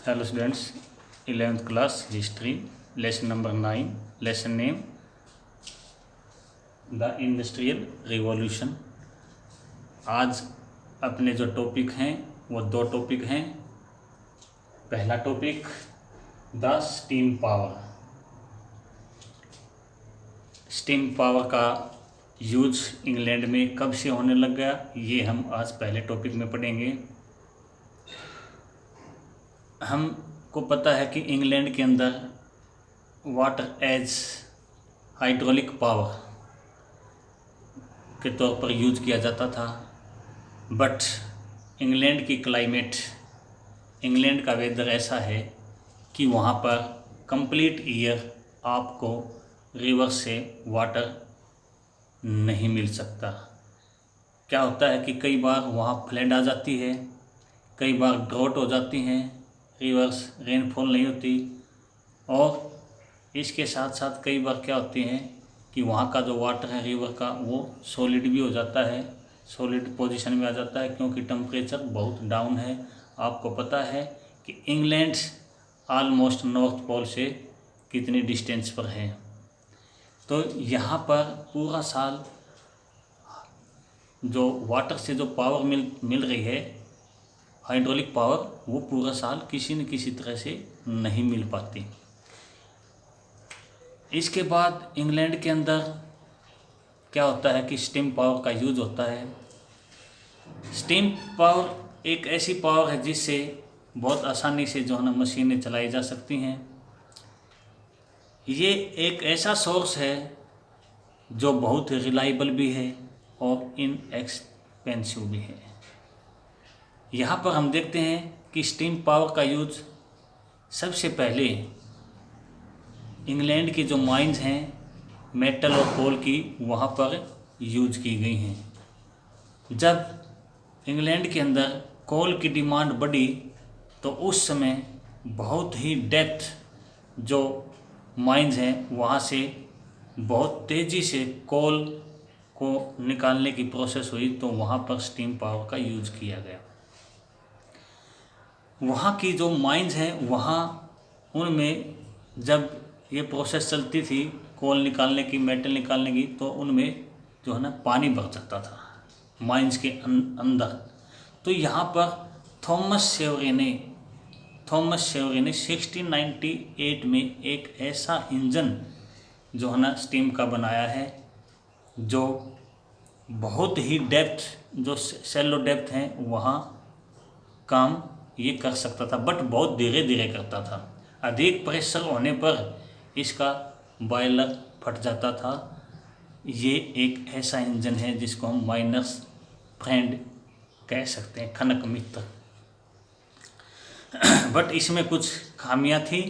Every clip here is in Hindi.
Hello students, 11th class history, lesson number 9, lesson name the industrial revolution। आज अपने जो टॉपिक हैं वो दो टॉपिक हैं। पहला topic the steam power. Steam power का यूज इंग्लैंड में कब से होने लग गया, ये हम आज पहले टॉपिक में पढ़ेंगे। हमको पता है कि इंग्लैंड के अंदर वाटर एज हाइड्रोलिक पावर के तौर पर यूज किया जाता था, बट इंग्लैंड की क्लाइमेट, इंग्लैंड का वेदर ऐसा है कि वहाँ पर कंप्लीट ईयर आपको रिवर से वाटर नहीं मिल सकता। क्या होता है कि कई बार वहाँ फ्लड आ जाती है, कई बार ड्रॉट हो जाती हैं, रिवर्स रेनफॉल नहीं होती, और इसके साथ साथ कई बार क्या होती हैं कि वहाँ का जो वाटर है रिवर का वो सॉलिड भी हो जाता है, सॉलिड पोजीशन में आ जाता है, क्योंकि टेम्परेचर बहुत डाउन है। आपको पता है कि इंग्लैंड ऑलमोस्ट नॉर्थ पोल से कितनी डिस्टेंस पर है, तो यहाँ पर पूरा साल जो वाटर से जो पावर मिल रही है, हाइड्रोलिक पावर, वो पूरा साल किसी न किसी तरह से नहीं मिल पाती। इसके बाद इंग्लैंड के अंदर क्या होता है कि स्टीम पावर का यूज होता है। स्टीम पावर एक ऐसी पावर है जिससे बहुत आसानी से जो है ना मशीनें चलाई जा सकती हैं। ये एक ऐसा सोर्स है जो बहुत रिलायबल भी है और इनएक्सपेंसिव भी है। यहाँ पर हम देखते हैं कि स्टीम पावर का यूज सबसे पहले इंग्लैंड की जो माइंस हैं मेटल और कोल की, वहाँ पर यूज की गई हैं। जब इंग्लैंड के अंदर कोल की डिमांड बढ़ी तो उस समय बहुत ही डेप्थ जो माइंस हैं वहाँ से बहुत तेज़ी से कोल को निकालने की प्रोसेस हुई, तो वहाँ पर स्टीम पावर का यूज किया गया। वहाँ की जो माइंस हैं वहाँ उनमें जब ये प्रोसेस चलती थी कोल निकालने की, मेटल निकालने की, तो उनमें जो है ना पानी भर जाता था माइंस के अंदर। तो यहाँ पर थॉमस सेवरे ने 1698 में एक ऐसा इंजन जो है ना स्टीम का बनाया है, जो बहुत ही डेप्थ, जो सेलो डेप्थ हैं वहाँ काम ये कर सकता था, बट बहुत धीरे धीरे करता था। अधिक प्रेशर होने पर इसका बॉयलर फट जाता था। ये एक ऐसा इंजन है जिसको हम माइनर्स फ्रेंड कह सकते हैं, खनक मित्र। बट इसमें कुछ खामियां थी।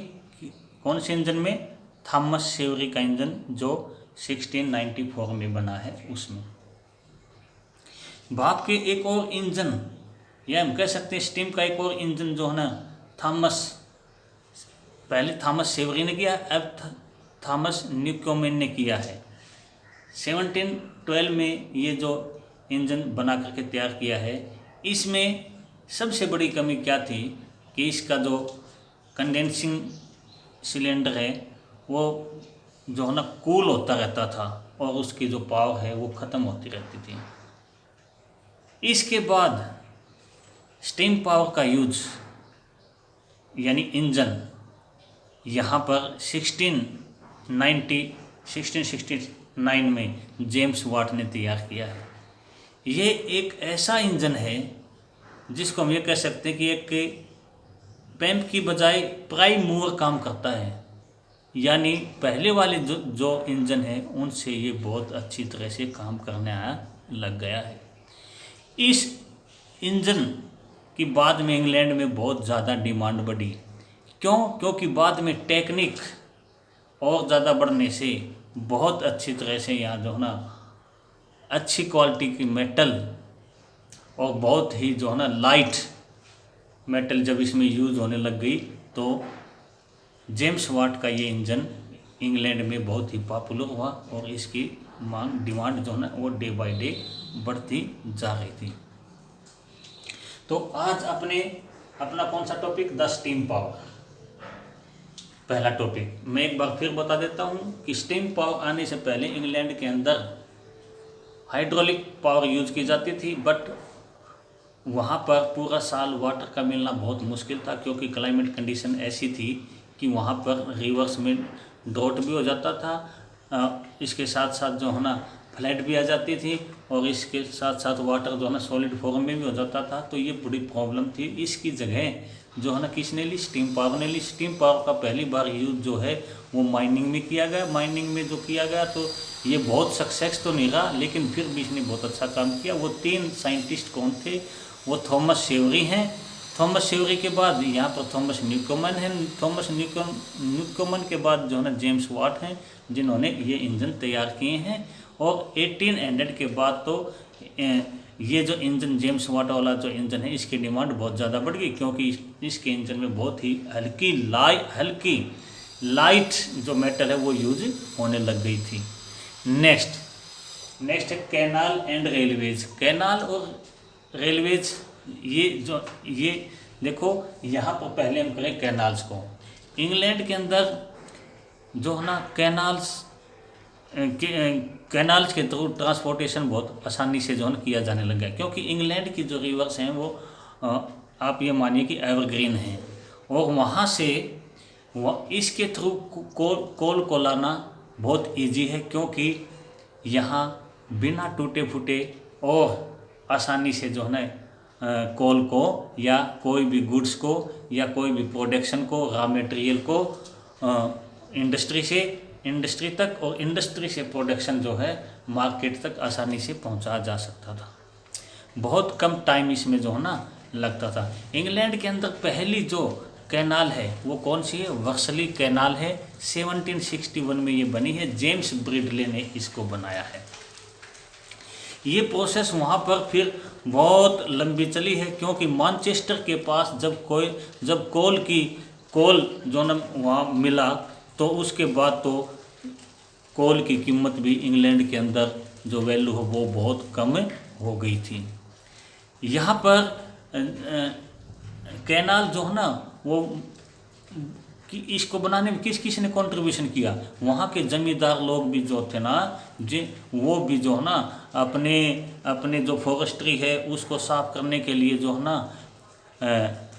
कौन से इंजन में? थॉमस सेवरी का इंजन जो 1694 में बना है, उसमें। भाप के एक और इंजन, या हम कह सकते हैं स्टीम का एक और इंजन जो है ना पहले थॉमस सेवरी ने किया, अब थॉमस न्यूकोमेन ने किया है। 1712 में ये जो इंजन बना करके तैयार किया है। इसमें सबसे बड़ी कमी क्या थी कि इसका जो कंडेंसिंग सिलेंडर है वो जो है ना कूल होता रहता था और उसकी जो पावर है वो ख़त्म होती रहती थी। इसके बाद स्टीम पावर का यूज यानी इंजन यहाँ पर 1669 में जेम्स वाट ने तैयार किया है। ये एक ऐसा इंजन है जिसको हम ये कह सकते हैं कि एक पैम्प की बजाय प्राइम मूवर काम करता है, यानी पहले वाले जो इंजन है उनसे ये बहुत अच्छी तरह से काम करने लग गया है। इस इंजन की बाद में इंग्लैंड में बहुत ज़्यादा डिमांड बढ़ी। क्यों? क्योंकि बाद में टेक्निक और ज़्यादा बढ़ने से बहुत अच्छी तरह से यहाँ जो है ना अच्छी क्वालिटी की मेटल और बहुत ही जो है ना लाइट मेटल जब इसमें यूज़ होने लग गई, तो जेम्स वाट का ये इंजन इंग्लैंड में बहुत ही पॉपुलर हुआ और इसकी डिमांड जो है ना वो डे बाय डे बढ़ती जा रही थी। तो आज अपने अपना कौन सा टॉपिक, द स्टीम पावर। पहला टॉपिक मैं एक बार फिर बता देता हूँ कि स्टीम पावर आने से पहले इंग्लैंड के अंदर हाइड्रोलिक पावर यूज की जाती थी, बट वहाँ पर पूरा साल वाटर का मिलना बहुत मुश्किल था, क्योंकि क्लाइमेट कंडीशन ऐसी थी कि वहाँ पर रिवर्स में ड्रॉट भी हो जाता था, इसके साथ साथ जो है ना फ्लड भी आ जाती थी, और इसके साथ साथ वाटर जो है ना सॉलिड फॉर्म में भी हो जाता था। तो ये बड़ी प्रॉब्लम थी। इसकी जगह जो है ना किसने ली, स्टीम पावर ने ली। स्टीम पावर का पहली बार यूज जो है वो माइनिंग में किया गया। माइनिंग में जो किया गया तो ये बहुत सक्सेस तो नहीं रहा, लेकिन फिर भी इसने बहुत अच्छा काम किया। वो 3 साइंटिस्ट कौन थे, वो थॉमस सेवरी हैं। थॉमस सेवरी के बाद यहाँ पर थॉमस न्यूकोमन हैं। थॉमस न्यूकोमन के बाद जो है ना जेम्स वाट हैं, जिन्होंने ये इंजन तैयार किए हैं। और 1800 के बाद तो ये जो इंजन जेम्स वाट वाला जो इंजन है, इसकी डिमांड बहुत ज़्यादा बढ़ गई, क्योंकि इसके इंजन में बहुत ही हल्की लाइट जो मेटल है वो यूज होने लग गई थी। नेक्स्ट है कैनाल एंड रेलवेज। कैनाल और रेलवेज, ये देखो यहाँ पर पहले हम करें कैनाल्स को। इंग्लैंड के अंदर जो है ना कैनाल्स के थ्रू ट्रांसपोर्टेशन बहुत आसानी से जो है किया जाने लग गया, क्योंकि इंग्लैंड की जो रिवर्स हैं वो आप ये मानिए कि एवरग्रीन हैं, और वहाँ से इसके थ्रू कोल को लाना बहुत इजी है, क्योंकि यहाँ बिना टूटे फूटे और आसानी से जो है ना कोल को या कोई भी गुड्स को या कोई भी प्रोडक्शन को, रॉ मटेरियल को इंडस्ट्री तक और इंडस्ट्री से प्रोडक्शन जो है मार्केट तक आसानी से पहुंचा जा सकता था। बहुत कम टाइम इसमें जो है ना लगता था। इंग्लैंड के अंदर पहली जो कैनाल है वो कौन सी है, वर्सली कैनाल है। 1761 में ये बनी है। जेम्स ब्रिडले ने इसको बनाया है। ये प्रोसेस वहाँ पर फिर बहुत लंबी चली है, क्योंकि मैनचेस्टर के पास जब कोल जो न वहाँ मिला, तो उसके बाद तो कोल की कीमत भी इंग्लैंड के अंदर जो वैल्यू हो वो बहुत कम हो गई थी। यहाँ पर कैनाल जो है ना वो कि इसको बनाने में किस ने कंट्रीब्यूशन किया, वहाँ के जमींदार लोग भी जो थे ना वो भी जो है ना अपने जो फॉरेस्ट्री है उसको साफ करने के लिए जो है ना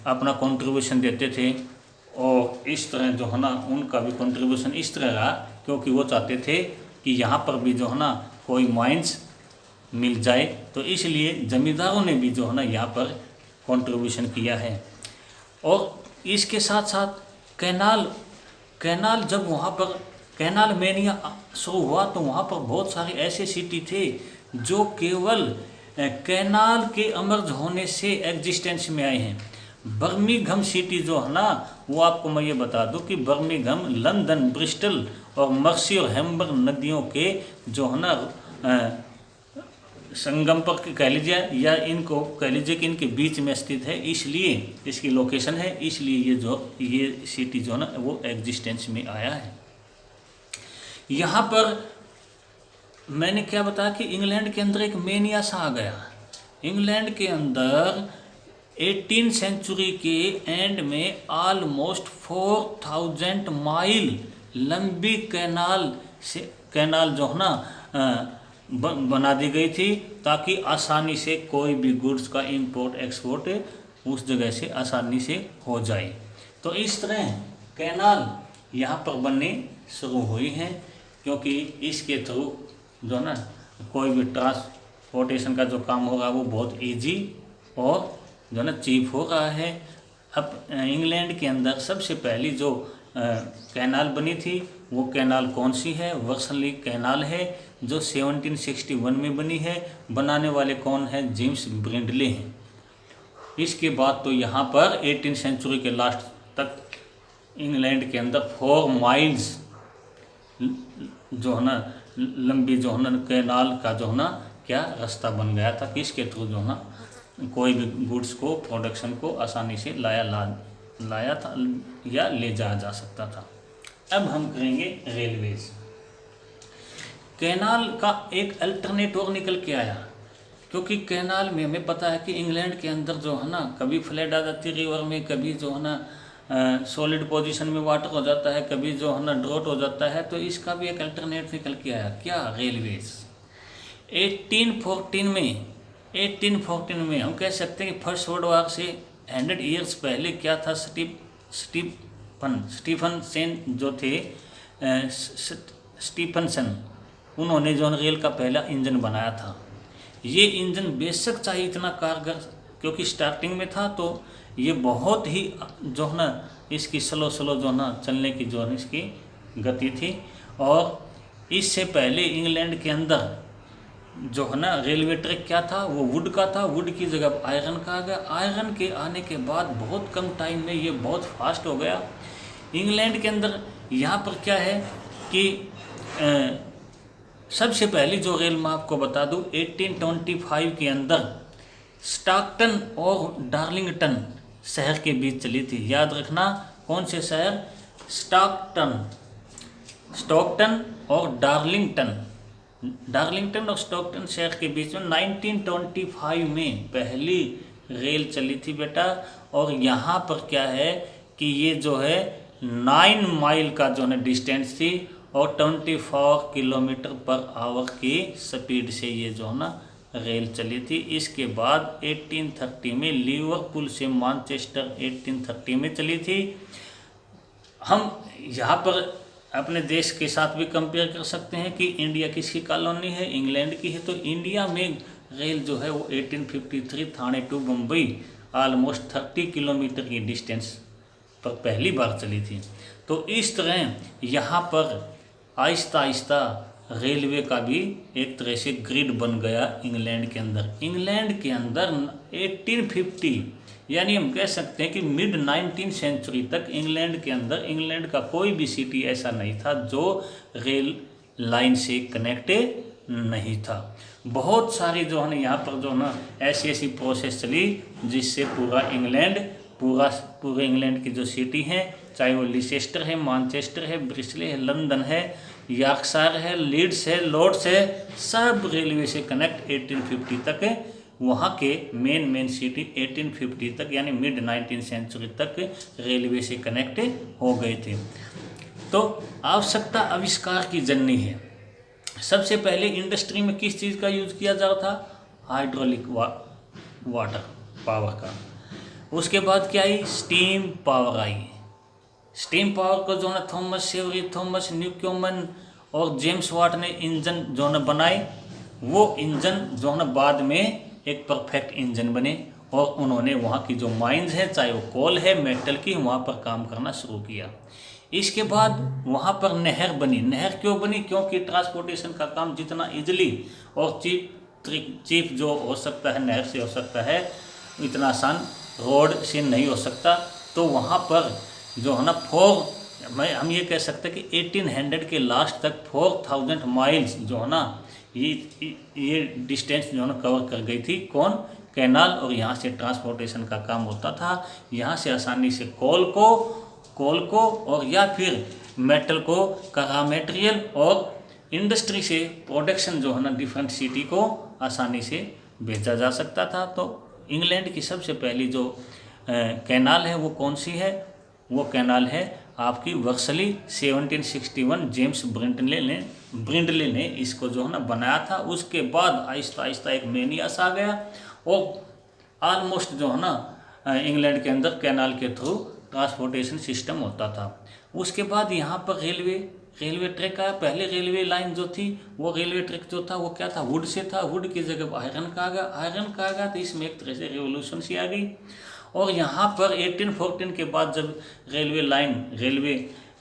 अपना कंट्रीब्यूशन देते थे। और इस तरह जो है ना उनका भी कंट्रीब्यूशन इस तरह रहा, क्योंकि वो चाहते थे कि यहाँ पर भी जो है ना कोई माइंस मिल जाए, तो इसलिए जमींदारों ने भी जो है ना यहाँ पर कंट्रीब्यूशन किया है। और इसके साथ साथ कैनाल जब वहाँ पर कैनाल मेनिया शुरू हुआ, तो वहाँ पर बहुत सारे ऐसे सिटी थे जो केवल कैनाल के अमर्ज होने से एग्जिस्टेंस में आए हैं। बर्मिंघम सिटी जो है ना वो आपको मैं ये बता दूं कि बर्मिंघम लंदन, ब्रिस्टल और मर्सी और हैम्बर्ग नदियों के जो है ना संगम पर कह लीजिए, या इनको कह लीजिए कि इनके बीच में स्थित है, इसलिए इसकी लोकेशन है, इसलिए ये सिटी जो है ना वो एग्जिस्टेंस में आया है। यहाँ पर मैंने क्या बताया कि इंग्लैंड के अंदर एक मेनिया सा आ गया। इंग्लैंड के अंदर 18वीं सेंचुरी के एंड में ऑलमोस्ट 4000 माइल लंबी कैनाल जो है ना बना दी गई थी, ताकि आसानी से कोई भी गुड्स का इंपोर्ट एक्सपोर्ट उस जगह से आसानी से हो जाए। तो इस तरह कैनाल यहाँ पर बनने शुरू हुई हैं, क्योंकि इसके थ्रू जो ना कोई भी ट्रांसपोर्टेशन का जो काम होगा वो बहुत इजी और जो ना चीप हो रहा है। अब इंग्लैंड के अंदर सबसे पहली जो कैनाल बनी थी वो कैनाल कौन सी है, वर्सली कैनाल है, जो 1761 में बनी है। बनाने वाले कौन है, जेम्स ब्रिडले हैं। इसके बाद तो यहाँ पर 18वीं सेंचुरी के लास्ट तक इंग्लैंड के अंदर 4 माइल्स जो है ना लंबी जो है ना कैनाल का जो है ना क्या रास्ता बन गया था, कि इसके थ्रू जो है ना कोई भी गुड्स को, प्रोडक्शन को आसानी से लाया था या ले जाया जा सकता था। अब हम करेंगे रेलवेज। कैनाल का एक अल्टरनेट और निकल के आया। क्योंकि कैनाल में हमें पता है कि इंग्लैंड के अंदर जो है ना कभी फ्लड आ जाती है रिवर में, कभी जो है ना सॉलिड पोजीशन में वाटर हो जाता है, कभी जो है ना ड्रॉट हो जाता है। तो इसका भी एक अल्टरनेट निकल के आया, क्या, रेलवेज। 1814 में हम कह सकते हैं कि फर्स्ट वर्ल्ड वार से 100 ईयर्स पहले क्या था, स्टीफनसन जो थे, स्टीफनसन, उन्होंने जो रेल का पहला इंजन बनाया था। ये इंजन बेशक चाहे इतना कारगर, क्योंकि स्टार्टिंग में था तो ये बहुत ही जो है ना इसकी स्लो जो है ना चलने की जो है इसकी गति थी। और इससे पहले इंग्लैंड के अंदर जो है ना रेलवे ट्रैक क्या था, वो वुड का था, वुड की जगह आयरन का आ गया। आयरन के आने के बाद बहुत कम टाइम में ये बहुत फास्ट हो गया। इंग्लैंड के अंदर यहाँ पर क्या है कि सबसे पहली जो रेल मैं आपको बता दूं 1825 के अंदर स्टॉकटन और डार्लिंगटन शहर के बीच चली थी। याद रखना, कौन से शहर, स्टॉकटन और डार्लिंगटन और स्टॉकटन शहर के बीच में 1925 में पहली रेल चली थी बेटा। और यहाँ पर क्या है कि ये जो है 9 माइल का जो है डिस्टेंस थी और 24 किलोमीटर पर आवर की स्पीड से ये जो है ना रेल चली थी। इसके बाद 1830 में लिवरपूल से मैनचेस्टर 1830 में चली थी। हम यहाँ पर अपने देश के साथ भी कंपेयर कर सकते हैं कि इंडिया किसकी कॉलोनी है, इंग्लैंड की है। तो इंडिया में रेल जो है वो 1853 थाने टू मुंबई ऑलमोस्ट 30 किलोमीटर की डिस्टेंस पर पहली बार चली थी। तो इस तरह यहाँ पर आहिस्ता आहिस्ता रेलवे का भी एक तरह से ग्रिड बन गया इंग्लैंड के अंदर। इंग्लैंड के अंदर 1850 यानी हम कह सकते हैं कि मिड 19th सेंचुरी तक इंग्लैंड के अंदर इंग्लैंड का कोई भी सिटी ऐसा नहीं था जो रेल लाइन से कनेक्ट नहीं था। बहुत सारी जो है ना यहाँ पर जो है ना ऐसी प्रोसेस चली जिससे पूरे इंग्लैंड की जो सिटी हैं, चाहे वो लिसेस्टर है, मैनचेस्टर है, ब्रिस्ले है, लंदन है, यॉर्कशायर है, लीड्स है, लॉर्ड्स है, सब रेलवे से कनेक्ट 1850 तक वहाँ के मेन सिटी 1850 तक यानी मिड 19th सेंचुरी तक रेलवे से कनेक्ट हो गए थे। तो आवश्यकता आविष्कार की जननी है। सबसे पहले इंडस्ट्री में किस चीज़ का यूज किया जा रहा था, हाइड्रोलिक वाटर पावर का। उसके बाद क्या आई, स्टीम पावर आई। स्टीम पावर को जो है थॉमस सेवरी, थॉमस न्यूकोमन और जेम्स वाट ने इंजन जो है बनाए। वो इंजन जो है बाद में एक परफेक्ट इंजन बने और उन्होंने वहाँ की जो माइंस है, चाहे वो कोल है, मेटल की, वहाँ पर काम करना शुरू किया। इसके बाद वहाँ पर नहर बनी। नहर क्यों बनी, क्योंकि ट्रांसपोर्टेशन का काम जितना इजली और चीप जो हो सकता है नहर से हो सकता है, इतना आसान रोड से नहीं हो सकता। तो वहाँ पर जो है ना हम ये कह सकते हैं कि 1800 के लास्ट तक 4000 माइल्स जो है ना ये डिस्टेंस जो है ना कवर कर गई थी। कौन, कैनाल। और यहाँ से ट्रांसपोर्टेशन का काम होता था। यहाँ से आसानी से कोल को और या फिर मेटल को का रॉ मटेरियल और इंडस्ट्री से प्रोडक्शन जो है ना डिफरेंट सिटी को आसानी से भेजा जा सकता था। तो इंग्लैंड की सबसे पहली जो कैनाल है वो कौन सी है, वो कैनाल है आपकी वर्सली। 1761 जेम्स ब्रिंडले ने इसको जो है ना बनाया था। उसके बाद आहिस्ता आहिस्ता एक मेनियास आ गया और ऑलमोस्ट जो है ना इंग्लैंड के अंदर कैनाल के थ्रू ट्रांसपोर्टेशन सिस्टम होता था। उसके बाद यहाँ पर रेलवे ट्रैक आया। पहले रेलवे लाइन जो थी वो रेलवे ट्रैक जो था वो क्या था, वुड से था। वुड की जगह आयरन का आ गया। तो इसमें एक तरह से रेवोल्यूशन सी आ गई। और यहाँ पर 1814 के बाद जब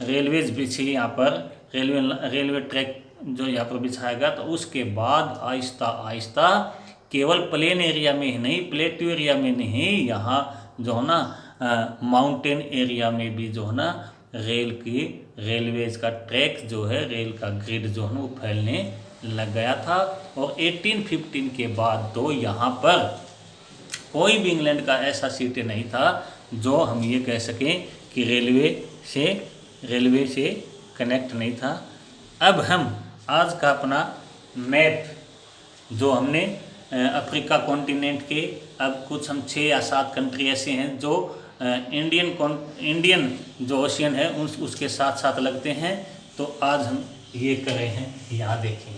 रेलवेज बिछी, यहाँ पर रेलवे ट्रैक जो यहाँ पर बिछाया गया, तो उसके बाद आहिस्ता आहिस्ता केवल प्लेन एरिया में ही नहीं, प्लेट्यू एरिया में नहीं, यहाँ जो है ना माउंटेन एरिया में भी जो है ना रेलवेज का ट्रैक जो है, रेल का ग्रिड जो है ना वो फैलने लग गया था। और 1815 के बाद तो यहाँ पर कोई भी इंग्लैंड का ऐसा सिटी नहीं था जो हम ये कह सकें कि रेलवे से कनेक्ट नहीं था। अब हम आज का अपना मैप जो हमने अफ्रीका कॉन्टिनेंट के। अब कुछ हम 6 या 7 कंट्री ऐसे हैं जो इंडियन जो ओशियन है उसके साथ साथ लगते हैं। तो आज हम ये कर रहे हैं। यहाँ देखिए,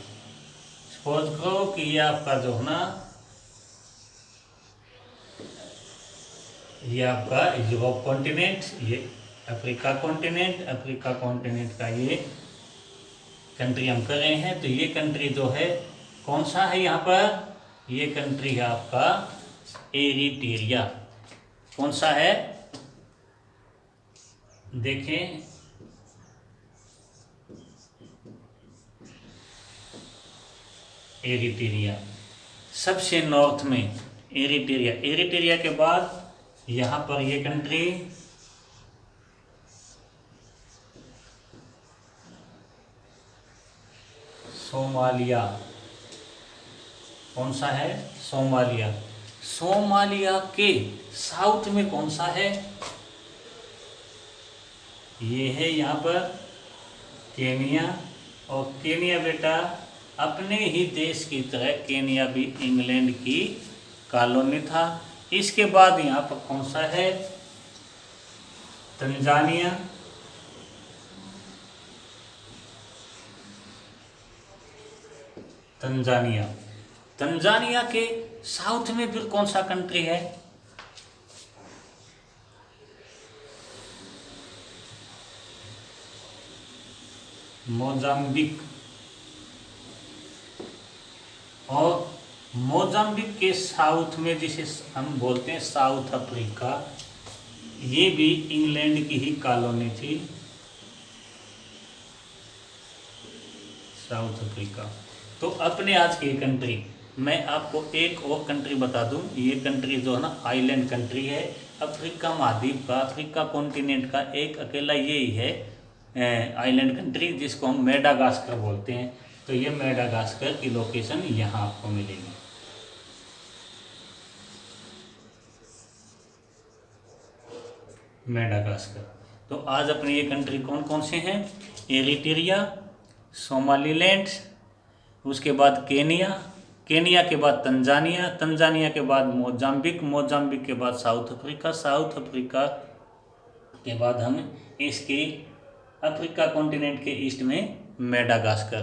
सपोज करो कि ये आपका जो है ना, ये आपका यूरोप कॉन्टिनेंट, ये अफ्रीका कॉन्टिनेंट का ये कंट्री हम कर रहे हैं। तो ये कंट्री जो है कौन सा है यहाँ पर, ये कंट्री है आपका एरिट्रिया। कौन सा है देखें, एरिट्रिया सबसे नॉर्थ में एरिट्रिया के बाद यहाँ पर ये कंट्री सोमालिया। कौन सा है, सोमालिया के साउथ में कौन सा है, ये है यहाँ पर केनिया। और केनिया बेटा अपने ही देश की तरह केनिया भी इंग्लैंड की कॉलोनी था। इसके बाद यहाँ पर कौन सा है, तंजानिया। तंजानिया के साउथ में फिर कौन सा कंट्री है, मोजाम्बिक। और मोजाम्बिक के साउथ में जिसे हम बोलते हैं साउथ अफ्रीका, ये भी इंग्लैंड की ही कॉलोनी थी, साउथ अफ्रीका। तो अपने आज की कंट्री, मैं आपको एक और कंट्री बता दूं। ये कंट्री जो है ना आइलैंड कंट्री है, अफ्रीका महाद्वीप का, अफ्रीका कॉन्टिनेंट का एक अकेला ये ही है आइलैंड कंट्री, जिसको हम मेडागास्कर बोलते हैं। तो ये मेडागास्कर की लोकेशन यहाँ आपको मिलेगी। मेडागास्कर। तो आज अपने ये कंट्री कौन कौन से हैं, एरिट्रिया, सोमालीलैंड, उसके बाद केनिया के बाद तंजानिया के बाद मोजाम्बिक के बाद साउथ अफ्रीका के बाद हम इसके अफ्रीका कॉन्टिनेंट के ईस्ट में मेडागास्कर।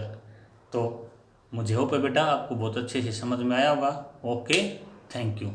तो मुझे होप है बेटा आपको बहुत अच्छे से समझ में आया होगा। Okay, thank you.